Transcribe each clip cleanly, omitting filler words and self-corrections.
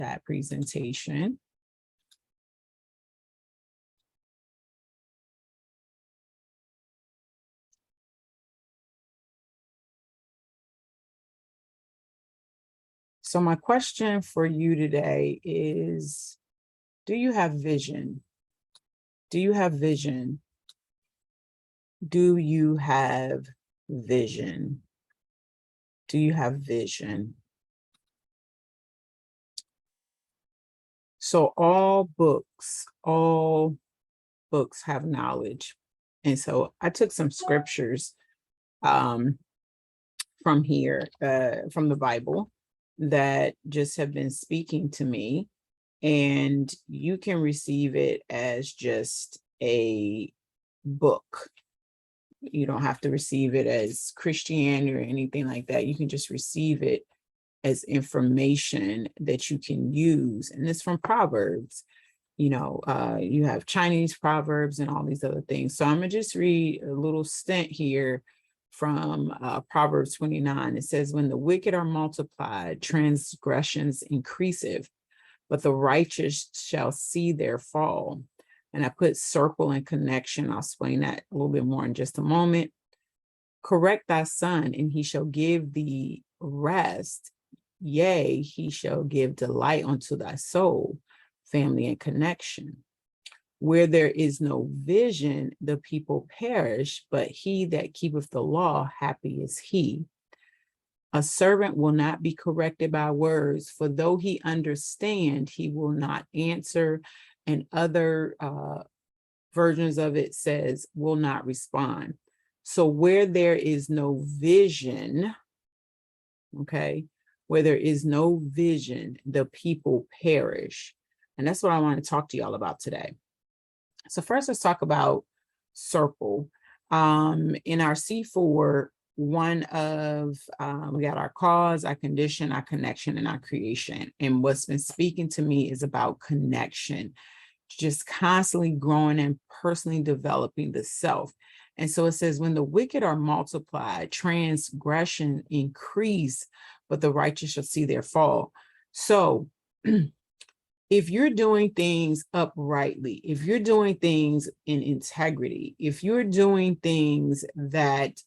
that presentation. So my question for you today is, do you have vision? Do you have vision? Do you have vision? Do you have vision? So all books have knowledge. And so I took some scriptures from here, from the Bible, that just have been speaking to me, and you can receive it as just a book. You don't have to receive it as Christianity or anything like that. You can just receive it as information that you can use. And it's from Proverbs. You know, you have Chinese proverbs and all these other things. So I'm gonna just read a little stint here from Proverbs 29. It says, when the wicked are multiplied, transgressions increaseth, but the righteous shall see their fall. And I put circle and connection. I'll explain that a little bit more in just a moment. Correct thy son, and he shall give thee rest. Yea, he shall give delight unto thy soul. Family and connection. Where there is no vision, the people perish, but he that keepeth the law, happy is he. A servant will not be corrected by words, for though he understand, he will not answer. And other versions of it says, will not respond. So where there is no vision, okay, where there is no vision, the people perish. And that's what I want to talk to y'all about today. So first, let's talk about circle. In our C4, one of, we got our cause, our condition, our connection, and our creation. And what's been speaking to me is about connection, just constantly growing and personally developing the self. And so it says, when the wicked are multiplied, transgression increase, but the righteous shall see their fall. So if you're doing things uprightly, if you're doing things in integrity, if you're doing things that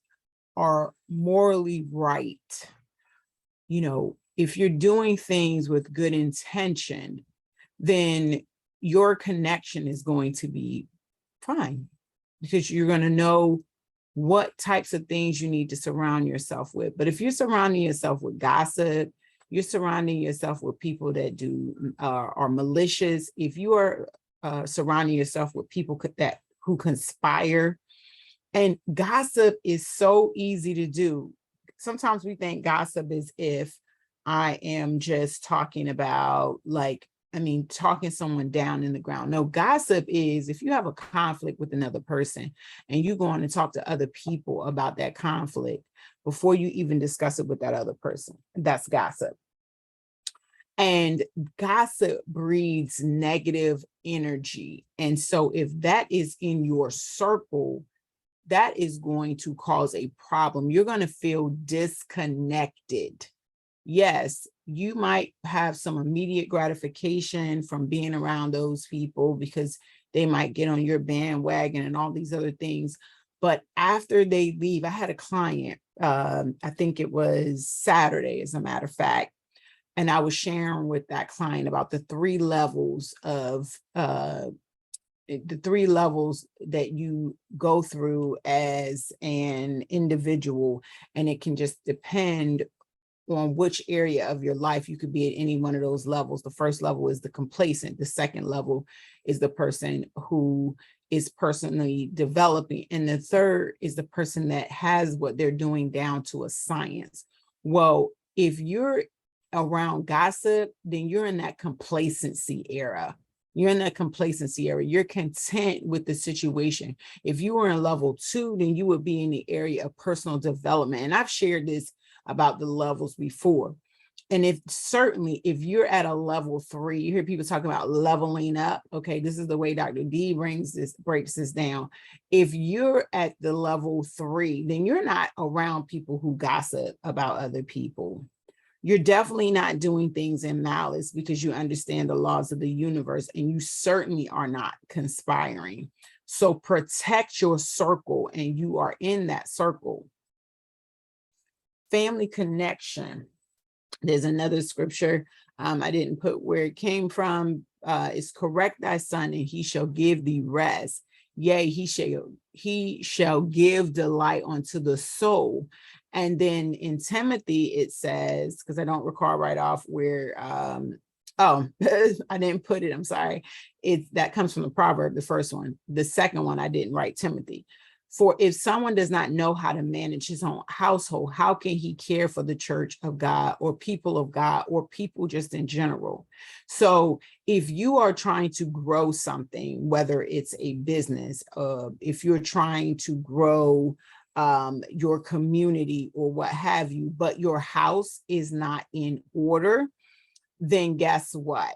are morally right, you know, if you're doing things with good intention, then your connection is going to be fine, because you're going to know what types of things you need to surround yourself with. But if you're surrounding yourself with gossip, you're surrounding yourself with people that are malicious, if you are surrounding yourself with people who conspire, and gossip is so easy to do. Sometimes we think gossip is if I am just talking about, like, talking someone down in the ground. No, gossip is if you have a conflict with another person and you go on and talk to other people about that conflict before you even discuss it with that other person. That's gossip. And gossip breeds negative energy. And so if that is in your circle, that is going to cause a problem. You're going to feel disconnected. Yes, you might have some immediate gratification from being around those people because they might get on your bandwagon and all these other things. But after they leave, I had a client, I think it was Saturday, as a matter of fact, and I was sharing with that client about the three levels that you go through as an individual, and it can just depend on which area of your life. You could be at any one of those levels. The first level is the complacent. The second level is the person who is personally developing. And the third is the person that has what they're doing down to a science. Well, if you're around gossip, then you're in that complacency era. You're in that complacency area. You're content with the situation. If you were in level 2, then you would be in the area of personal development. And I've shared this about the levels before. And if you're at a level 3, you hear people talking about leveling up. Okay, this is the way Dr. D breaks this down. If you're at the level 3, then you're not around people who gossip about other people. You're definitely not doing things in malice because you understand the laws of the universe, and you certainly are not conspiring. So protect your circle, and you are in that circle. Family connection. There's another scripture. I didn't put where it came from. It's correct thy son, and he shall give thee rest. Yea, he shall give delight unto the soul. And then in Timothy, it says, because I don't recall right off where, oh, I didn't put it, I'm sorry. That comes from the proverb, the first one. The second one, I didn't write Timothy. For if someone does not know how to manage his own household, how can he care for the church of God or people of God or people just in general? So if you are trying to grow something, whether it's a business, if you're trying to grow your community or what have you, but your house is not in order, then guess what?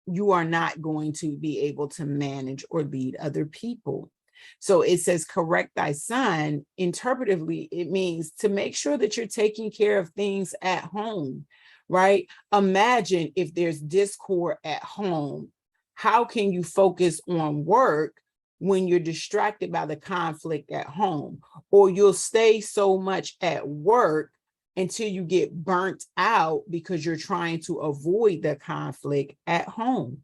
You are not going to be able to manage or lead other people. So it says, correct thy son. Interpretively, it means to make sure that you're taking care of things at home, right? Imagine if there's discord at home. How can you focus on work when you're distracted by the conflict at home? Or you'll stay so much at work until you get burnt out because you're trying to avoid the conflict at home.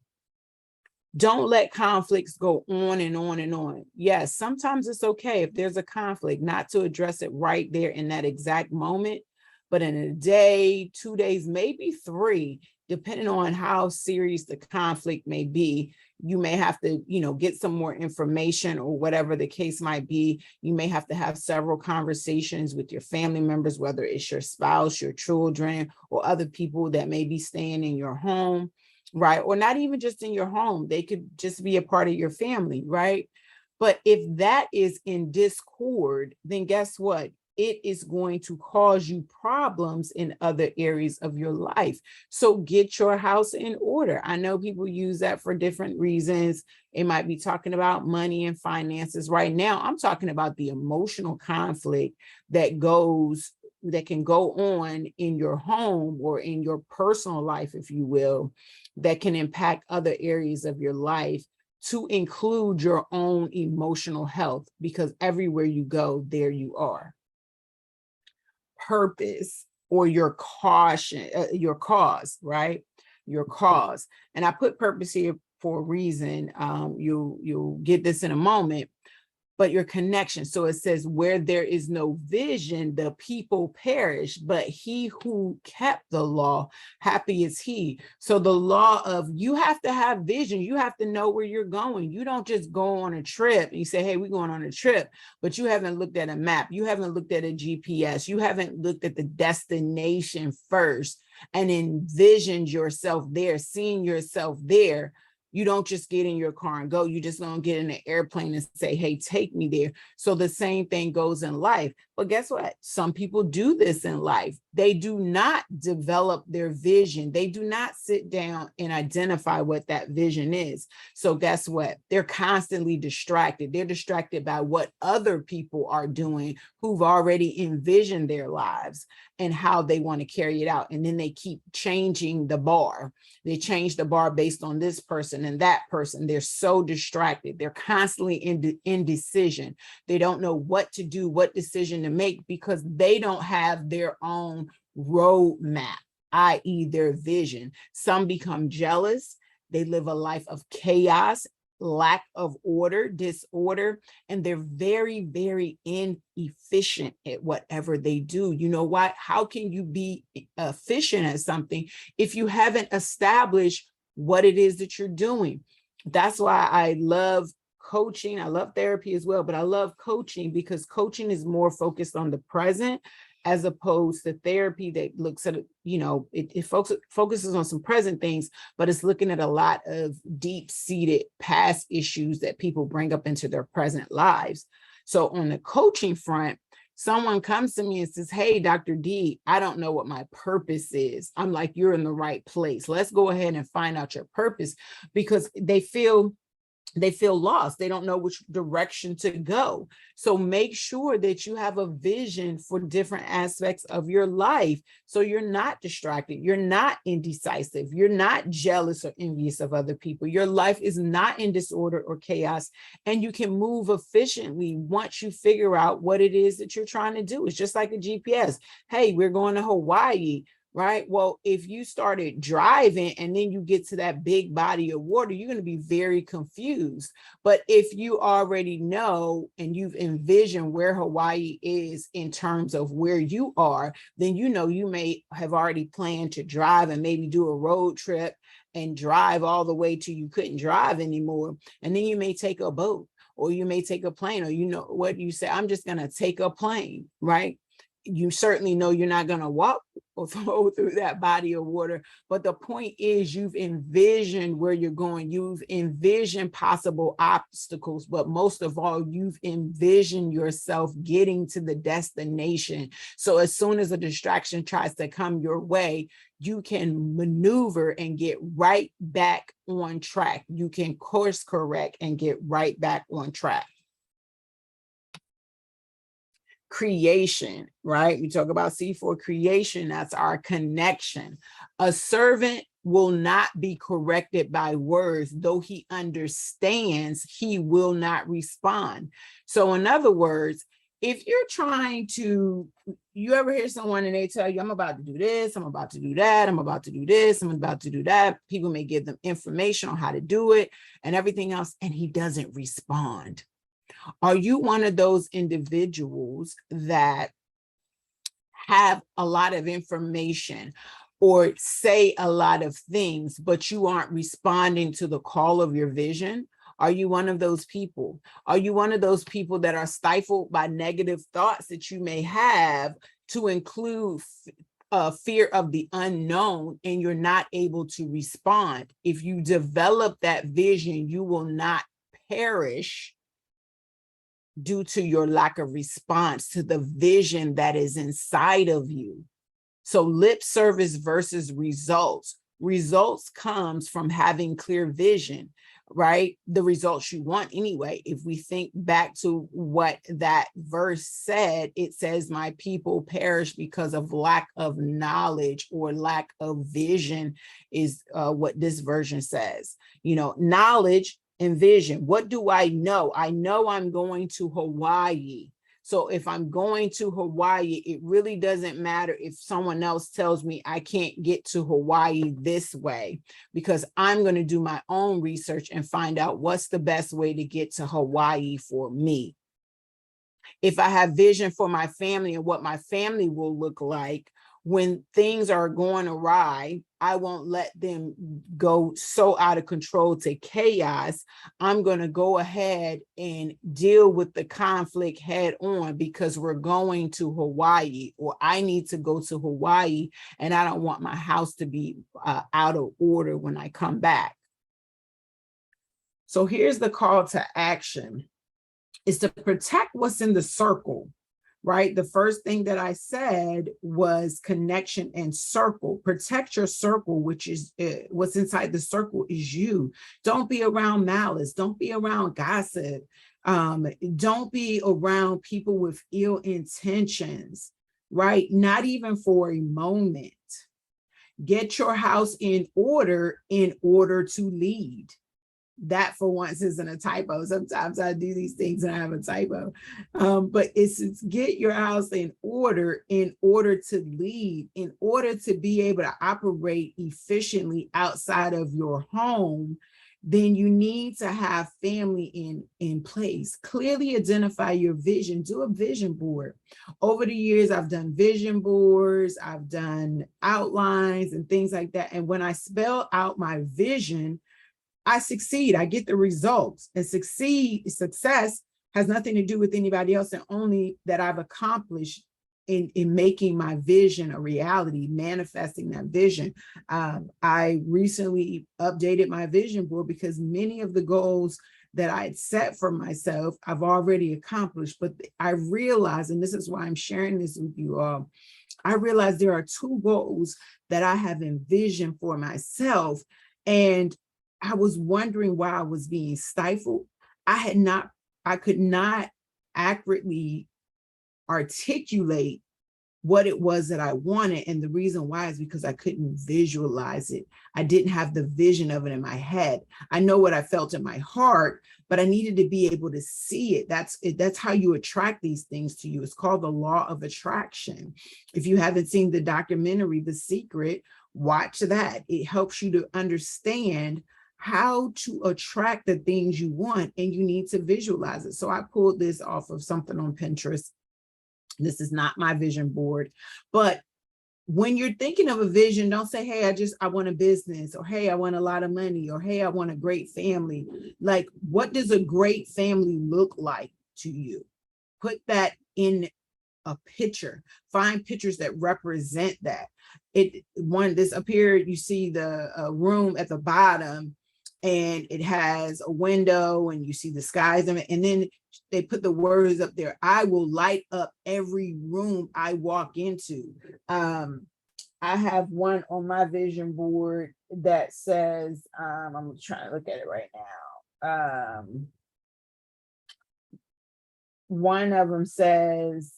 Don't let conflicts go on and on and on. Yes, sometimes it's okay if there's a conflict not to address it right there in that exact moment, but in a day, 2 days, maybe 3, depending on how serious the conflict may be, you may have to, get some more information or whatever the case might be. You may have to have several conversations with your family members, whether it's your spouse, your children, or other people that may be staying in your home. Right? Or not even just in your home. They could just be a part of your family, right? But if that is in discord, then guess what? It is going to cause you problems in other areas of your life. So get your house in order. I know people use that for different reasons. It might be talking about money and finances. Right now, I'm talking about the emotional conflict that can go on in your home or in your personal life, if you will, that can impact other areas of your life, to include your own emotional health, because everywhere you go, there you are. Purpose, or your caution, your cause, right? Your cause. And I put purpose here for a reason. You'll get this in a moment. But your connection. So it says, where there is no vision, the people perish, but he who kept the law, happy is he. So the law of, you have to have vision. You have to know where you're going. You don't just go on a trip and you say, hey, we're going on a trip, but you haven't looked at a map. You haven't looked at a GPS. You haven't looked at the destination first and envisioned yourself there, seeing yourself there. You don't just get in your car and go. You just don't get in an airplane and say, hey, take me there. So the same thing goes in life. But guess what? Some people do this in life. They do not develop their vision. They do not sit down and identify what that vision is. So guess what? They're constantly distracted. They're distracted by what other people are doing who've already envisioned their lives and how they want to carry it out. And then they keep changing the bar. They change the bar based on this person and that person. They're so distracted. They're constantly in indecision. They don't know what to do, what decision to make, because they don't have their own roadmap, i.e. their vision. Some become jealous. They live a life of chaos, lack of order, disorder, and they're very, very inefficient at whatever they do. You know what? How can you be efficient at something if you haven't established what it is that you're doing? That's why I love coaching. I love therapy as well, but I love coaching because coaching is more focused on the present, as opposed to therapy that looks at, it focuses on some present things, but it's looking at a lot of deep-seated past issues that people bring up into their present lives. So on the coaching front, someone comes to me and says, hey, Dr. D, I don't know what my purpose is. I'm like, you're in the right place. Let's go ahead and find out your purpose, because they feel they feel lost. They don't know which direction to go. So make sure that you have a vision for different aspects of your life. So you're not distracted. You're not indecisive. You're not jealous or envious of other people. Your life is not in disorder or chaos. And you can move efficiently once you figure out what it is that you're trying to do. It's just like a GPS. Hey, we're going to Hawaii. Right? Well, if you started driving and then you get to that big body of water, you're going to be very confused. But if you already know and you've envisioned where Hawaii is in terms of where you are, then you know you may have already planned to drive and maybe do a road trip and drive all the way till you couldn't drive anymore. And then you may take a boat, or you may take a plane, or you know what you say, I'm just going to take a plane, right? You certainly know you're not going to walk or flow through that body of water. But the point is, you've envisioned where you're going. You've envisioned possible obstacles, but most of all, you've envisioned yourself getting to the destination. So as soon as a distraction tries to come your way, you can maneuver and get right back on track. You can course correct and get right back on track. Creation, right? We talk about C4 creation. That's our connection. A servant will not be corrected by words, though he understands, he will not respond. So in other words, if you're trying to, you ever hear someone and they tell you, I'm about to do this, I'm about to do that, I'm about to do this, I'm about to do that. People may give them information on how to do it and everything else, and he doesn't respond. Are you one of those individuals that have a lot of information or say a lot of things, but you aren't responding to the call of your vision? Are you one of those people? Are you one of those people that are stifled by negative thoughts that you may have, to include fear of the unknown, and you're not able to respond? If you develop that vision, you will not perish due to your lack of response to the vision that is inside of you. So lip service versus results. Results comes from having clear vision, right? The results you want anyway. If we think back to what that verse said, it says, my people perish because of lack of knowledge or lack of vision, is what this version says. You know, knowledge and vision. What do I know? I know I'm going to Hawaii. So if I'm going to Hawaii, it really doesn't matter if someone else tells me I can't get to Hawaii this way, because I'm going to do my own research and find out what's the best way to get to Hawaii for me. If I have vision for my family and what my family will look like, when things are going awry, I won't let them go so out of control to chaos. I'm going to go ahead and deal with the conflict head on, because we're going to Hawaii, or I need to go to Hawaii, and I don't want my house to be out of order when I come back. So here's the call to action, is to protect what's in the circle. Right? The first thing that I said was connection and circle. Protect your circle, which is what's inside the circle is you. Don't be around malice. Don't be around gossip. Don't be around people with ill intentions, right? Not even for a moment. Get your house in order to lead. That for once isn't a typo. Sometimes I do these things and I have a typo, but it's get your house in order to lead, in order to be able to operate efficiently outside of your home. Then you need to have family in place. Clearly identify your vision. Do a vision board. Over the years, I've done vision boards, I've done outlines and things like that. And when I spell out my vision, I succeed, I get the results. And success has nothing to do with anybody else, and only that I've accomplished in making my vision a reality, manifesting that vision. I recently updated my vision board because many of the goals that I had set for myself, I've already accomplished. But I realized, and this is why I'm sharing this with you all, I realized there are two goals that I have envisioned for myself, and I was wondering why I was being stifled. I could not accurately articulate what it was that I wanted. And the reason why is because I couldn't visualize it. I didn't have the vision of it in my head. I know what I felt in my heart, but I needed to be able to see it. That's how you attract these things to you. It's called the law of attraction. If you haven't seen the documentary, The Secret, watch that. It helps you to understand how to attract the things you want, and you need to visualize it. So I pulled this off of something on Pinterest. This is not my vision board, but when you're thinking of a vision, don't say, hey, I want a business, or hey, I want a lot of money, or hey, I want a great family. Like, what does a great family look like to you? Put that in a picture. Find pictures that represent that. This up here, you see the room at the bottom, and it has a window, and you see the skies in it, and then they put the words up there. I will light up every room I walk into. I have one on my vision board that says, I'm trying to look at it right now. One of them says,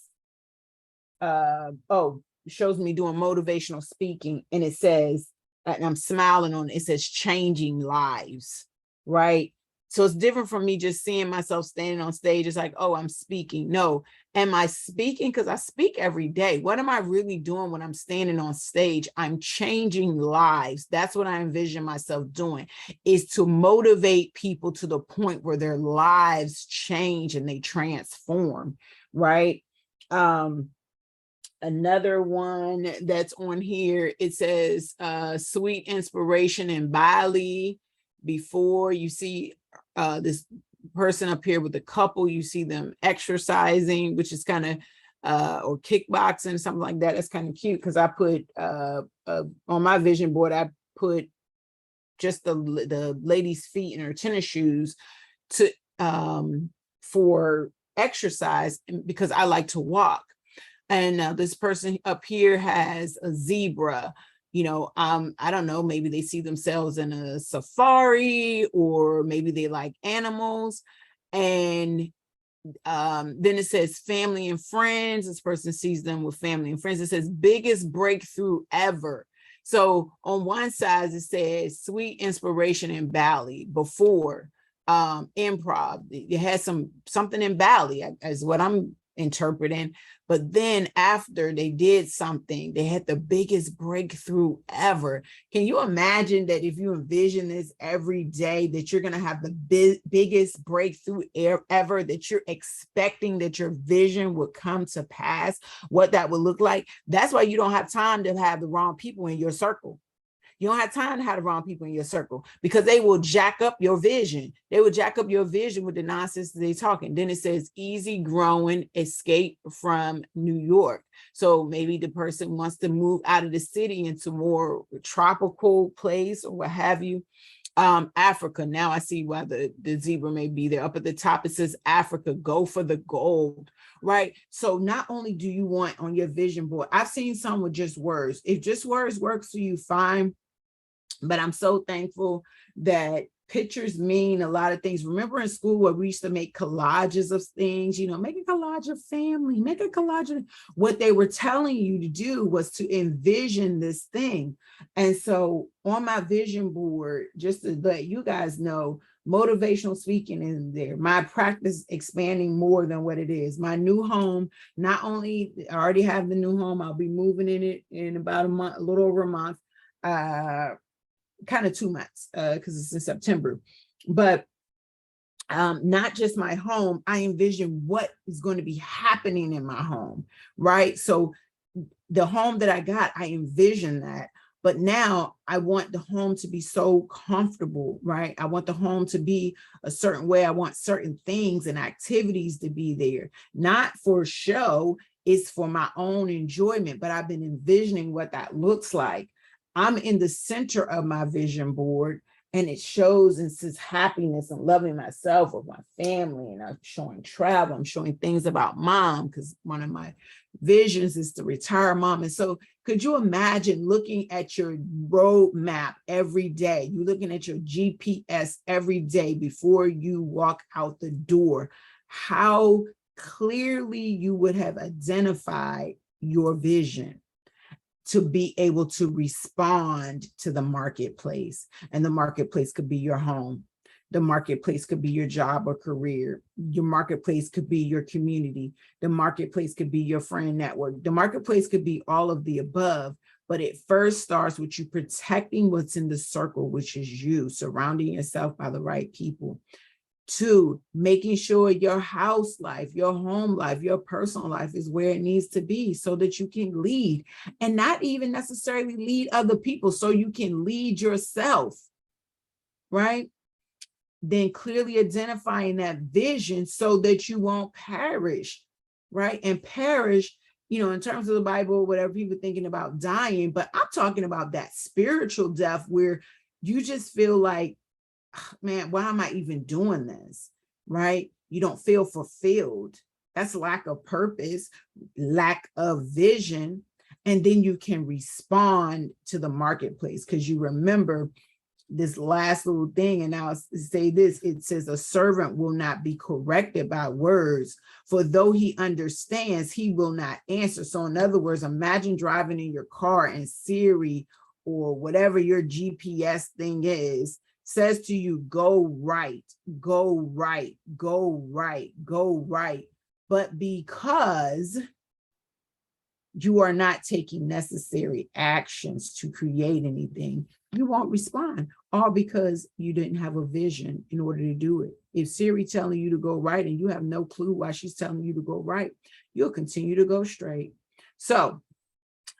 shows me doing motivational speaking, and it says, and I'm smiling on it, it says changing lives, right? So it's different from me just seeing myself standing on stage. It's like, oh, I'm speaking. No, am I speaking? Because I speak every day. What am I really doing when I'm standing on stage? I'm changing lives. That's what I envision myself doing, is to motivate people to the point where their lives change and they transform, right? Another one that's on here, it says sweet inspiration in Bali. Before you see this person up here with a couple, you see them exercising, which is kind of or kickboxing, something like that. That's kind of cute, because I put on my vision board, I put just the lady's feet in her tennis shoes to for exercise, because I like to walk. And this person up here has a zebra. You know, I don't know, maybe they see themselves in a safari, or maybe they like animals. And then it says family and friends. This person sees them with family and friends. It says biggest breakthrough ever. So on one side, it says sweet inspiration in Bali. Before improv, it has something in Bali, is what I'm interpreting. But then after they did something, they had the biggest breakthrough ever. Can you imagine that if you envision this every day, that you're going to have the biggest breakthrough ever, that you're expecting that your vision would come to pass, what that would look like? That's why you don't have time to have the wrong people in your circle. You don't have time to have the wrong people in your circle, because they will jack up your vision. They will jack up your vision with the nonsense they're talking. Then it says easy growing, escape from New York. So maybe the person wants to move out of the city into more tropical place, or what have you. Africa. Now I see why the zebra may be there. Up at the top, it says Africa, go for the gold, right? So not only do you want on your vision board, I've seen some with just words. If just words works for you, fine. But I'm so thankful that pictures mean a lot of things. Remember in school where we used to make collages of things, make a collage of family, make a collage of what they were telling you to do was to envision this thing. And so on my vision board, just to let you guys know, motivational speaking in there, my practice expanding more than what it is. My new home, not only I already have the new home, I'll be moving in it in about a month, a little over a month. Kind of 2 months, because it's in September. But not just my home, I envision what is going to be happening in my home, right? So the home that I got, I envision that. But now I want the home to be so comfortable, right? I want the home to be a certain way. I want certain things and activities to be there, not for show, it's for my own enjoyment. But I've been envisioning what that looks like. I'm in the center of my vision board, And it shows and says happiness and loving myself or my family. And I'm showing travel. I'm showing things about mom, because one of my visions is to retire mom. And so could you imagine looking at your roadmap every day? You're looking at your GPS every day before you walk out the door. How clearly you would have identified your vision to be able to respond to the marketplace. And the marketplace could be your home. The marketplace could be your job or career. Your marketplace could be your community. The marketplace could be your friend network. The marketplace could be all of the above, but it first starts with you protecting what's in the circle, which is you, surrounding yourself by the right people. 2, making sure your house life, your home life, your personal life is where it needs to be so that you can lead, and not even necessarily lead other people, so you can lead yourself, right? Then clearly identifying that vision so that you won't perish, right? And perish, in terms of the Bible, whatever people thinking about dying, but I'm talking about that spiritual death where you just feel like, man, why am I even doing this? Right? You don't feel fulfilled. That's lack of purpose, lack of vision. And then you can respond to the marketplace because you remember this last little thing. And I'll say this, it says a servant will not be corrected by words, for though he understands, he will not answer. So in other words, imagine driving in your car and Siri or whatever your GPS thing is says to you, go right, go right, go right, go right. But because you are not taking necessary actions to create anything, you won't respond, all because you didn't have a vision in order to do it. If Siri telling you to go right and you have no clue why she's telling you to go right, you'll continue to go straight. So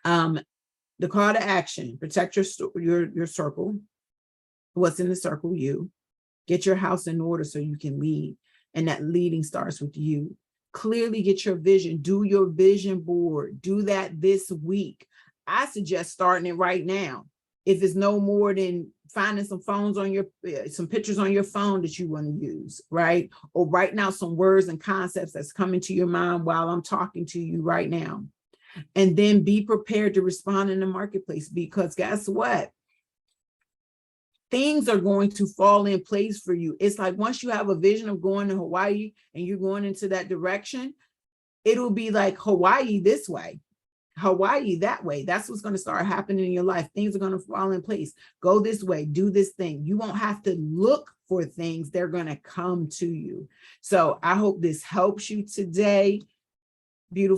the call to action, protect your circle. What's in the circle? You. Get your house in order so you can lead. And that leading starts with you. Clearly get your vision. Do your vision board. Do that this week. I suggest starting it right now. If it's no more than finding some pictures on your phone that you want to use, right? Or writing out some words and concepts that's coming to your mind while I'm talking to you right now. And then be prepared to respond in the marketplace, because guess what? Things are going to fall in place for you. It's like once you have a vision of going to Hawaii and you're going into that direction, it'll be like Hawaii this way, Hawaii that way. That's what's going to start happening in your life. Things are going to fall in place. Go this way, do this thing. You won't have to look for things. They're going to come to you. So I hope this helps you today. Beautiful.